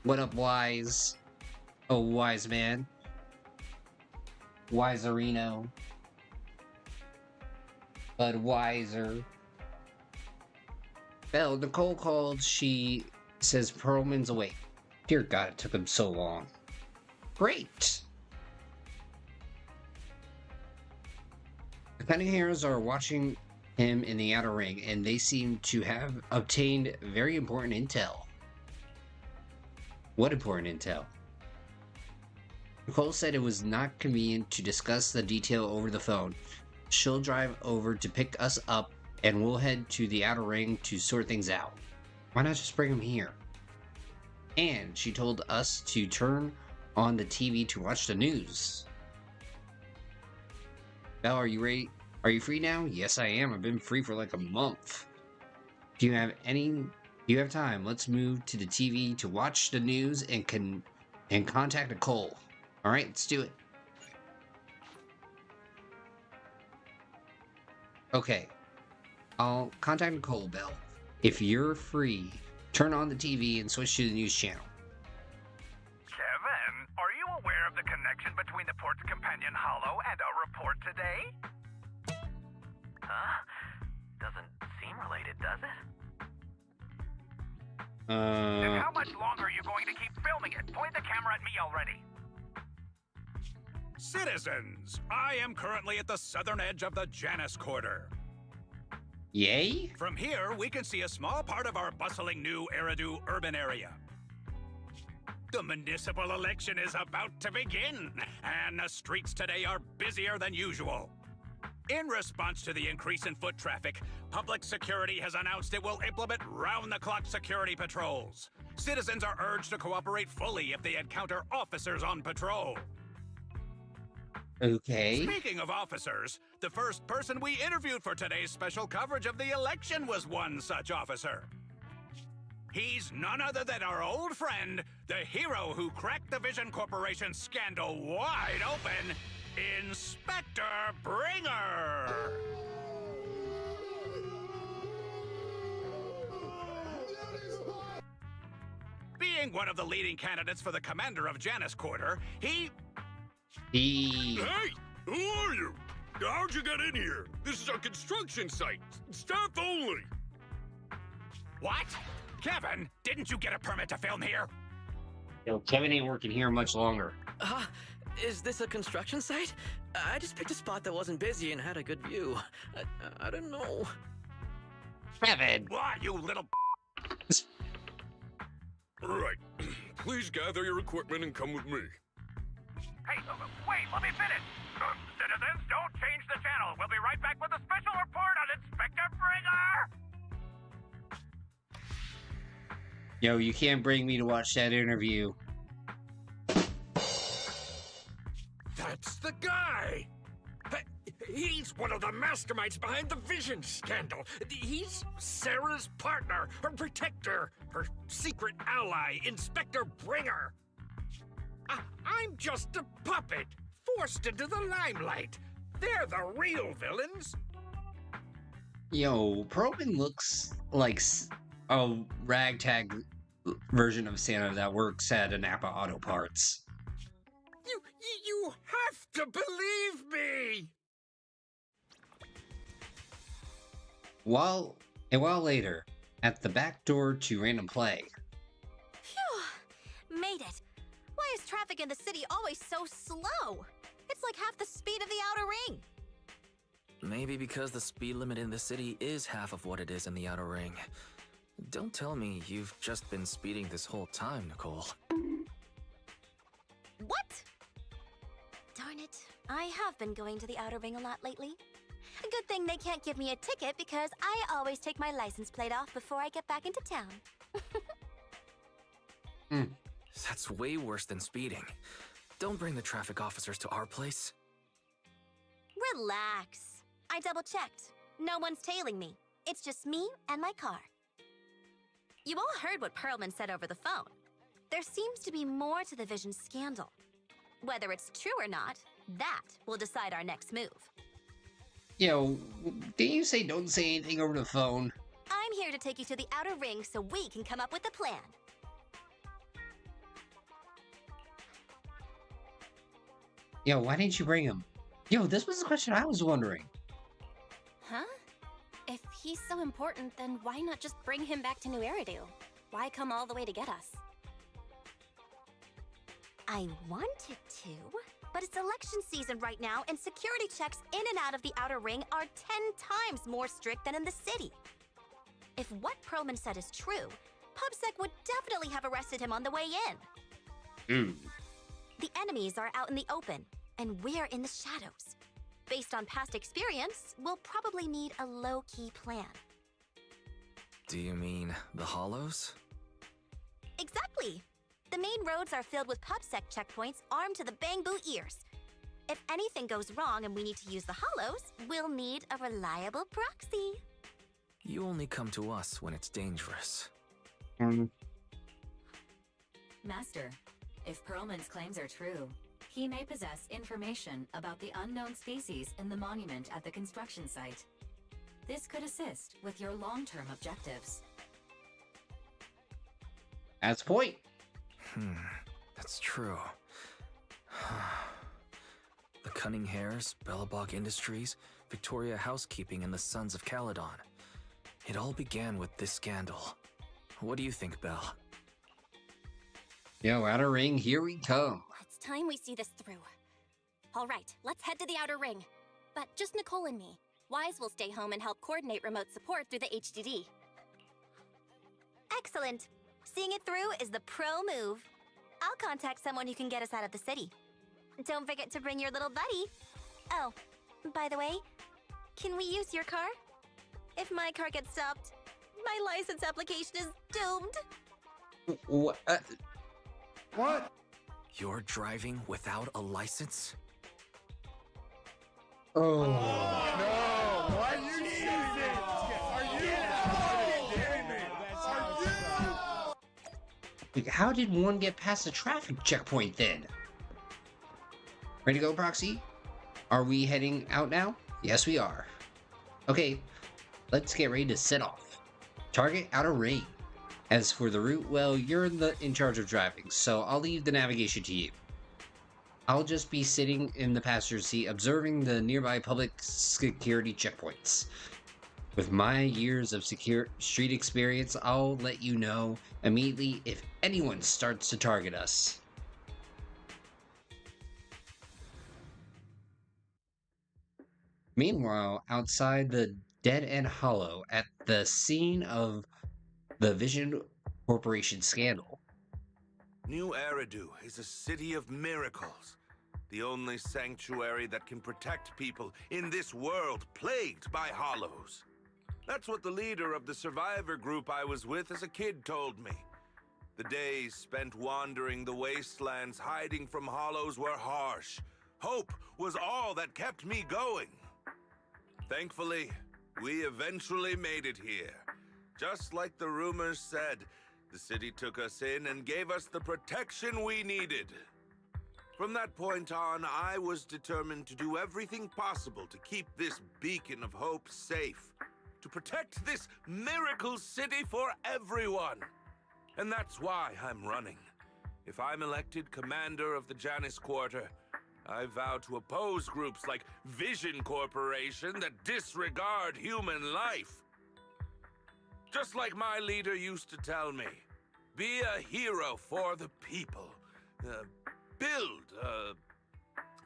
What up, Wise? Oh, Wise man. Wiserino. But wiser. Belle, Nicole called. She says Perlman's awake. Dear God, it took him so long. Great! The Cunning Heroes are watching him in the Outer Ring, and they seem to have obtained very important intel. What important intel? Nicole said it was not convenient to discuss the detail over the phone. She'll drive over to pick us up, and we'll head to the Outer Ring to sort things out. Why not just bring him here? And she told us to turn on the TV to watch the news. Belle, are you ready? Are you free now? Yes, I am. I've been free for like a month. Do you have time? Let's move to the TV to watch the news and contact Nicole. All right, let's do it. Okay. I'll contact Nicole, Belle. If you're free, turn on the TV and switch to the news channel. Kevin, are you aware of the connection between the port's companion Hollow and our report today? Huh? Doesn't seem related, does it? And how much longer are you going to keep filming it? Point the camera at me already. Citizens, I am currently at the southern edge of the Janus Quarter. Yay? From here, we can see a small part of our bustling new Eridu urban area. The municipal election is about to begin, and the streets today are busier than usual. In response to the increase in foot traffic, public security has announced it will implement round-the-clock security patrols. Citizens are urged to cooperate fully if they encounter officers on patrol. Okay. Speaking of officers, the first person we interviewed for today's special coverage of the election was one such officer. He's none other than our old friend, the hero who cracked the Vision Corporation scandal wide open, Inspector Bringer! Being one of the leading candidates for the commander of Janus Quarter, Hey, who are you? How'd you get in here? This is a construction site. Staff only. What? Kevin, didn't you get a permit to film here? Yo, Kevin ain't working here much longer. Is this a construction site? I just picked a spot that wasn't busy and had a good view. I don't know. Kevin! Why, you little Right. Please gather your equipment and come with me. Hey, wait, let me finish. Citizens, don't change the channel. We'll be right back with a special report on Inspector Bringer. Yo, you can't bring me to watch that interview. That's the guy! He's one of the masterminds behind the Vision scandal. He's Sarah's partner, her protector, her secret ally, Inspector Bringer. I'm just a puppet, forced into the limelight. They're the real villains. Yo, Perlman looks like a ragtag version of Santa that works at a Napa Auto Parts. You have to believe me! A while later, at the back door to Random Play. Phew! Made it. Why is traffic in the city always so slow? It's like half the speed of the Outer Ring. Maybe because the speed limit in the city is half of what it is in the Outer Ring. Don't tell me you've just been speeding this whole time, Nicole. What? Darn it. I have been going to the Outer Ring a lot lately. A good thing they can't give me a ticket because I always take my license plate off before I get back into town. That's way worse than speeding. Don't bring the traffic officers to our place. Relax. I double-checked. No one's tailing me. It's just me and my car. You all heard what Perlman said over the phone. There seems to be more to the Vision scandal. Whether it's true or not, that will decide our next move. Yo, didn't you say don't say anything over the phone? I'm here to take you to the Outer Ring so we can come up with a plan. Yo, why didn't you bring him? Yo, this was the question I was wondering. Huh? If he's so important, then why not just bring him back to New Eridu? Why come all the way to get us? I wanted to, but it's election season right now, and security checks in and out of the outer ring are 10 times more strict than in the city. If what Perlman said is true, PubSec would definitely have arrested him on the way in. The enemies are out in the open, and we're in the shadows. Based on past experience, we'll probably need a low-key plan. Do you mean the Hollows? Exactly! The main roads are filled with PubSec checkpoints armed to the bang-boo ears. If anything goes wrong and we need to use the Hollows, we'll need a reliable proxy. You only come to us when it's dangerous. Master, if Perlman's claims are true, he may possess information about the unknown species in the monument at the construction site. This could assist with your long-term objectives. That's the point. That's true. The Cunning Hares, Bellabog Industries, Victoria Housekeeping, and the Sons of Caledon. It all began with this scandal. What do you think, Belle? Yo, outer ring, here we come. It's time we see this through. All right, let's head to the outer ring. But just Nicole and me. Wise will stay home and help coordinate remote support through the HDD. Excellent. Seeing it through is the pro move. I'll contact someone who can get us out of the city. Don't forget to bring your little buddy. Oh, by the way, can we use your car? If my car gets stopped, my license application is doomed. What? You're driving without a license? Oh. No! Why you need it? Like, how did one get past the traffic checkpoint then? Ready to go, Proxy? Are we heading out now? Yes, we are. Okay, let's get ready to set off. Target outer ring. As for the route, well, you're in charge of driving, so I'll leave the navigation to you. I'll just be sitting in the passenger seat observing the nearby public security checkpoints. With my years of street experience, I'll let you know immediately if anyone starts to target us. Meanwhile, outside the Dead End Hollow, at the scene of the Vision Corporation scandal. New Eridu is a city of miracles. The only sanctuary that can protect people in this world plagued by hollows. That's what the leader of the survivor group I was with as a kid told me. The days spent wandering the wastelands hiding from hollows were harsh. Hope was all that kept me going. Thankfully, we eventually made it here. Just like the rumors said, the city took us in and gave us the protection we needed. From that point on, I was determined to do everything possible to keep this beacon of hope safe. To protect this miracle city for everyone. And that's why I'm running. If I'm elected commander of the Janus Quarter, I vow to oppose groups like Vision Corporation that disregard human life. Just like my leader used to tell me, be a hero for the people. Build,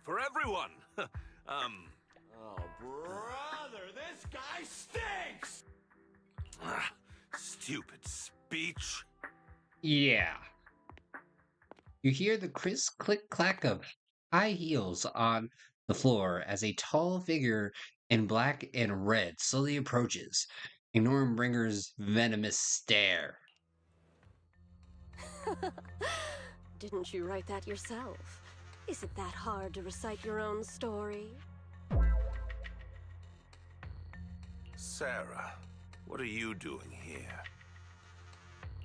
for everyone. Oh, brother, this guy stinks! Stupid speech. Yeah. You hear the crisp click-clack of high heels on the floor as a tall figure in black and red slowly approaches, ignoring Bringer's venomous stare. Didn't you write that yourself? Is it that hard to recite your own story? Sarah, what are you doing here?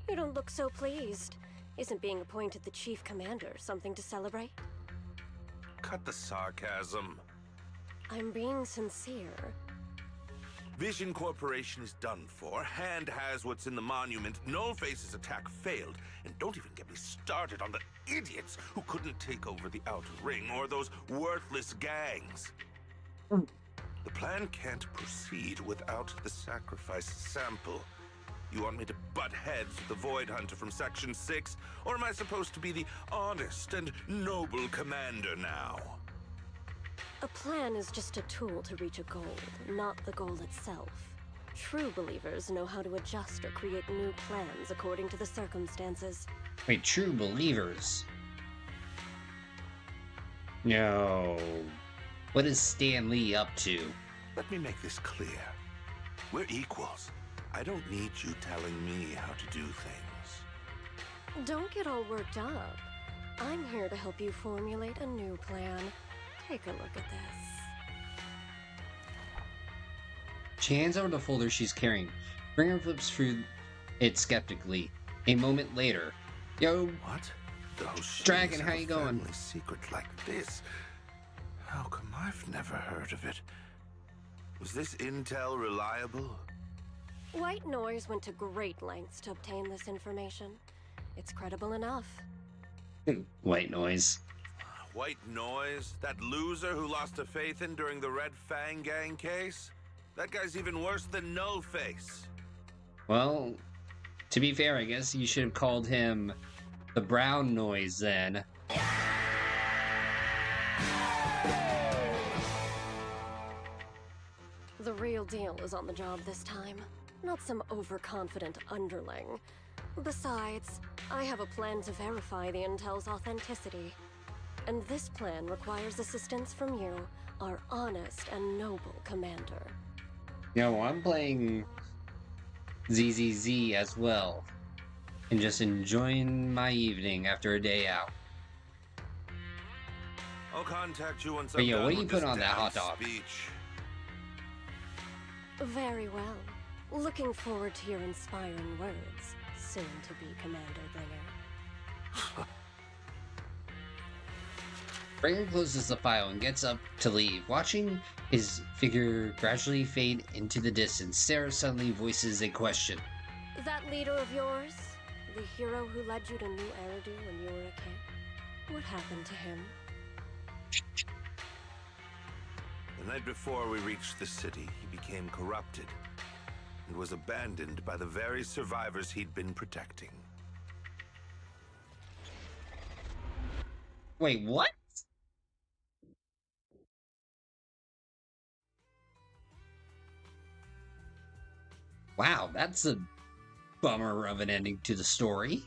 You don't look so pleased. Isn't being appointed the chief commander something to celebrate? Cut the sarcasm. I'm being sincere. Vision Corporation is done for, Hand has what's in the monument, Nullface's attack failed, and don't even get me started on the idiots who couldn't take over the Outer Ring or those worthless gangs. The plan can't proceed without the sacrifice sample. You want me to butt heads with the Void Hunter from Section 6, or am I supposed to be the honest and noble commander now? A plan is just a tool to reach a goal, not the goal itself. True believers know how to adjust or create new plans according to the circumstances. Wait, true believers? No. What is Stan Lee up to? Let me make this clear. We're equals. I don't need you telling me how to do things. Don't get all worked up. I'm here to help you formulate a new plan. Take a look at this. She hands over the folder she's carrying. Bringer flips through it skeptically. A moment later. Yo. What? Those Dragon, how you going? Family secret like this? How come I've never heard of it? Was this intel reliable? White Noise went to great lengths to obtain this information. It's credible enough. White Noise. White Noise? That loser who lost a faith in during the Red Fang Gang case? That guy's even worse than Nullface. Well, to be fair, I guess you should have called him the Brown Noise then. The real deal is on the job this time, not some overconfident underling. Besides, I have a plan to verify the intel's authenticity. And this plan requires assistance from you, our honest and noble commander. No, I'm playing ZZZ as well. And just enjoying my evening after a day out. I'll contact you once But I'm yo, done what do you with put this on that damn hot dog? speech. Very well. Looking forward to your inspiring words, soon to be Commander Bringer. Bringer closes the file and gets up to leave. Watching his figure gradually fade into the distance, Sarah suddenly voices a question. That leader of yours, the hero who led you to New Eridu when you were a kid, what happened to him? The night before we reached the city, he became corrupted and was abandoned by the very survivors he'd been protecting. Wait, what? Wow, that's a bummer of an ending to the story.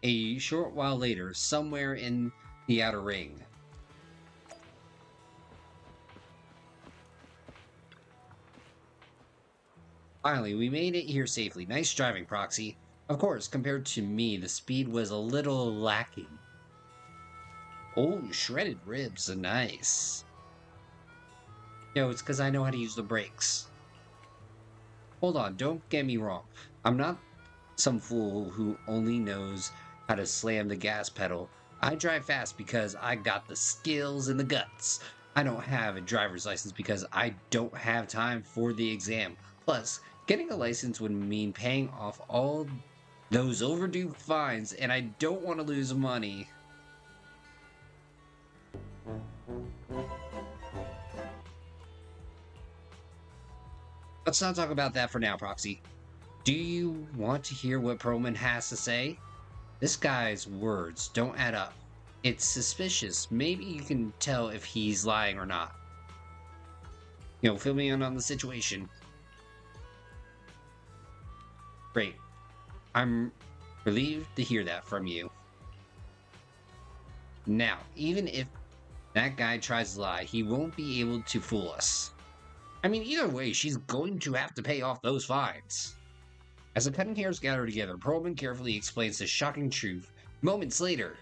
A short while later, somewhere in the Outer Ring. Finally, we made it here safely. Nice driving, Proxy. Of course, compared to me, the speed was a little lacking. Oh, shredded ribs are nice. Yo, it's because I know how to use the brakes. Hold on, don't get me wrong. I'm not some fool who only knows how to slam the gas pedal. I drive fast because I got the skills and the guts. I don't have a driver's license because I don't have time for the exam. Plus, getting a license would mean paying off all those overdue fines, and I don't want to lose money. Let's not talk about that for now, Proxy. Do you want to hear what Perlman has to say? This guy's words don't add up. It's suspicious. Maybe you can tell if he's lying or not. You know, fill me in on the situation. Great. I'm relieved to hear that from you. Now, even if that guy tries to lie, he won't be able to fool us. I mean, either way, she's going to have to pay off those fines. As the cutting hairs gather together, Perlman carefully explains the shocking truth. Moments later.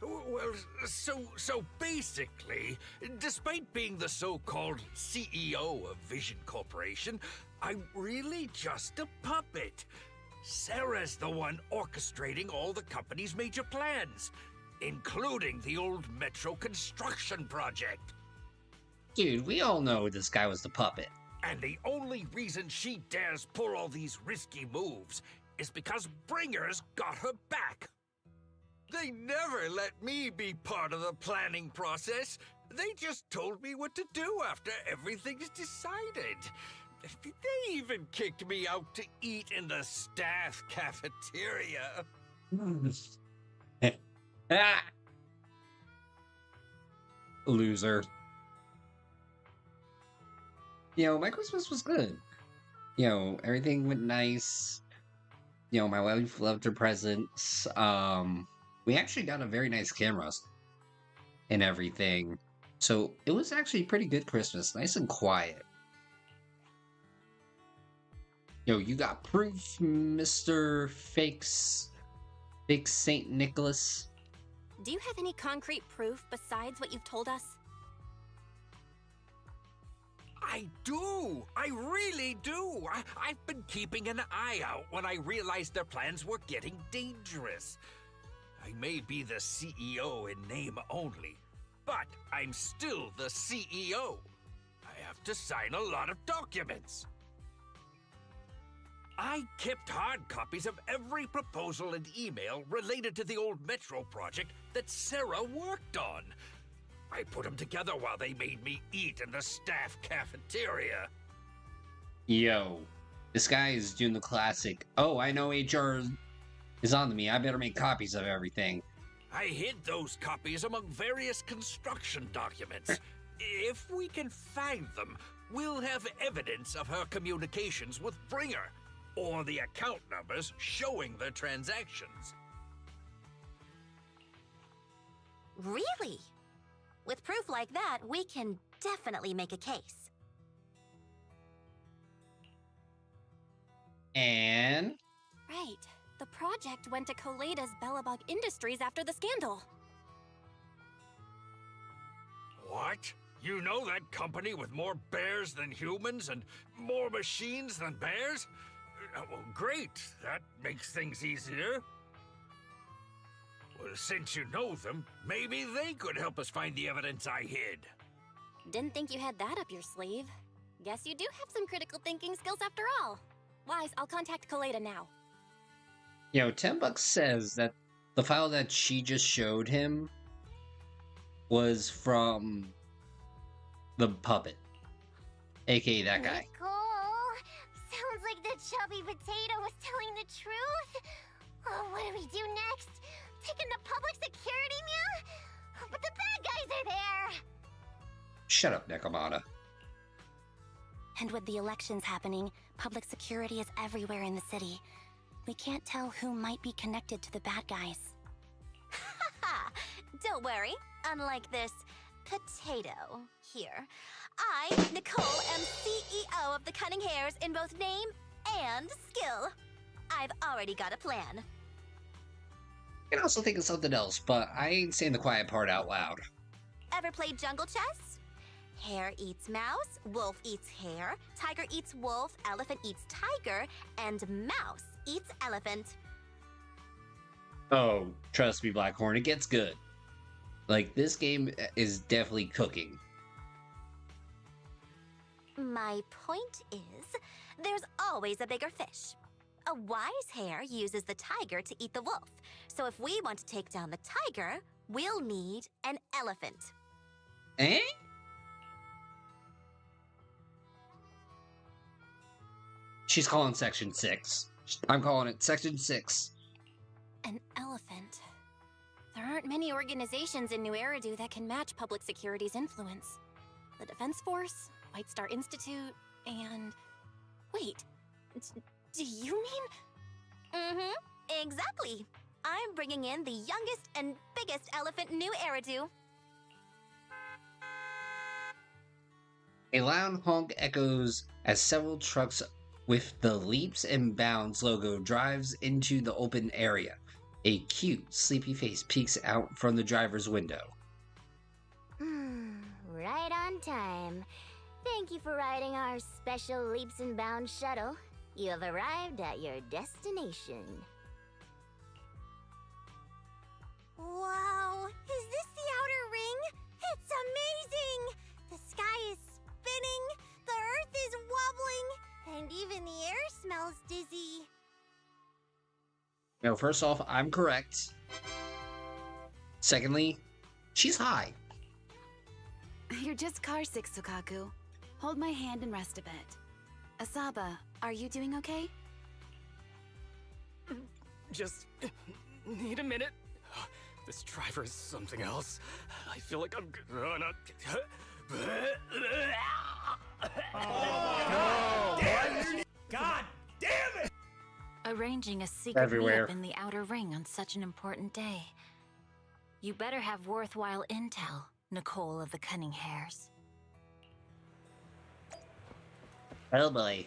Well, so basically, despite being the so-called CEO of Vision Corporation, I'm really just a puppet. Sarah's the one orchestrating all the company's major plans, including the old metro construction project. Dude, we all know this guy was the puppet. And the only reason she dares pull all these risky moves is because Bringers got her back. They never let me be part of the planning process. They just told me what to do after everything's decided. They even kicked me out to eat in the staff cafeteria. Loser. My Christmas was good. Everything went nice. My wife loved her presents. We actually got a very nice camera and everything. So it was actually a pretty good Christmas. Nice and quiet. You got proof, Mr. Fake Saint Nicholas? Do you have any concrete proof besides what you've told us? I do! I really do! I've been keeping an eye out when I realized their plans were getting dangerous. I may be the CEO in name only, but I'm still the CEO. I have to sign a lot of documents. I kept hard copies of every proposal and email related to the old Metro project that Sarah worked on. I put them together while they made me eat in the staff cafeteria. This guy is doing the classic, oh, I know HR is on to me, I better make copies of everything. I hid those copies among various construction documents. If we can find them, we'll have evidence of her communications with Bringer, or the account numbers showing the transactions. Really? With proof like that, we can definitely make a case. And? Right. The project went to Koleda's Bellabog Industries after the scandal. What? You know that company with more bears than humans and more machines than bears? Well, great. That makes things easier. Well, since you know them, maybe they could help us find the evidence I hid. Didn't think you had that up your sleeve. Guess you do have some critical thinking skills after all. Wise, I'll contact Koleda now. $10 says that the file that she just showed him was from the puppet, aka that guy. Nicole, sounds like the chubby potato was telling the truth. Oh, what do we do next? Take him to public security, Mia? But the bad guys are there. Shut up, Nekomata. And with the elections happening, public security is everywhere in the city. We can't tell who might be connected to the bad guys. Haha! Don't worry. Unlike this potato here, I, Nicole, am CEO of the Cunning Hares in both name and skill. I've already got a plan. I can also think of something else, but I ain't saying the quiet part out loud. Ever played jungle chess? Hare eats mouse, wolf eats hare, tiger eats wolf, elephant eats tiger, and mouse eats elephant. Oh, trust me, Blackhorn, it gets good. Like, this game is definitely cooking. My point is, there's always a bigger fish. A wise hare uses the tiger to eat the wolf. So if we want to take down the tiger, we'll need an elephant. Eh? She's calling Section 6. I'm calling it Section 6. An elephant. There aren't many organizations in New Eridu that can match public security's influence. The Defense Force, White Star Institute, and... Wait, do you mean? Mm-hmm, exactly. I'm bringing in the youngest and biggest elephant in New Eridu. A loud honk echoes as several trucks with the Leaps and Bounds logo drives into the open area. A cute, sleepy face peeks out from the driver's window. Right on time. Thank you for riding our special Leaps and Bounds shuttle. You have arrived at your destination. Wow, is this the outer ring? It's amazing! The sky is spinning, the earth is wobbling, and even the air smells dizzy. No, first off, I'm correct. Secondly, she's high. You're just carsick, Sukaku. Hold my hand and rest a bit. Asaba, are you doing okay? Just need a minute. This driver is something else. I feel like I'm gonna... God damn it! Arranging a secret Everywhere. meetup in the Outer Ring on such an important day. You better have worthwhile intel, Nicole of the Cunning Hairs. Oh boy.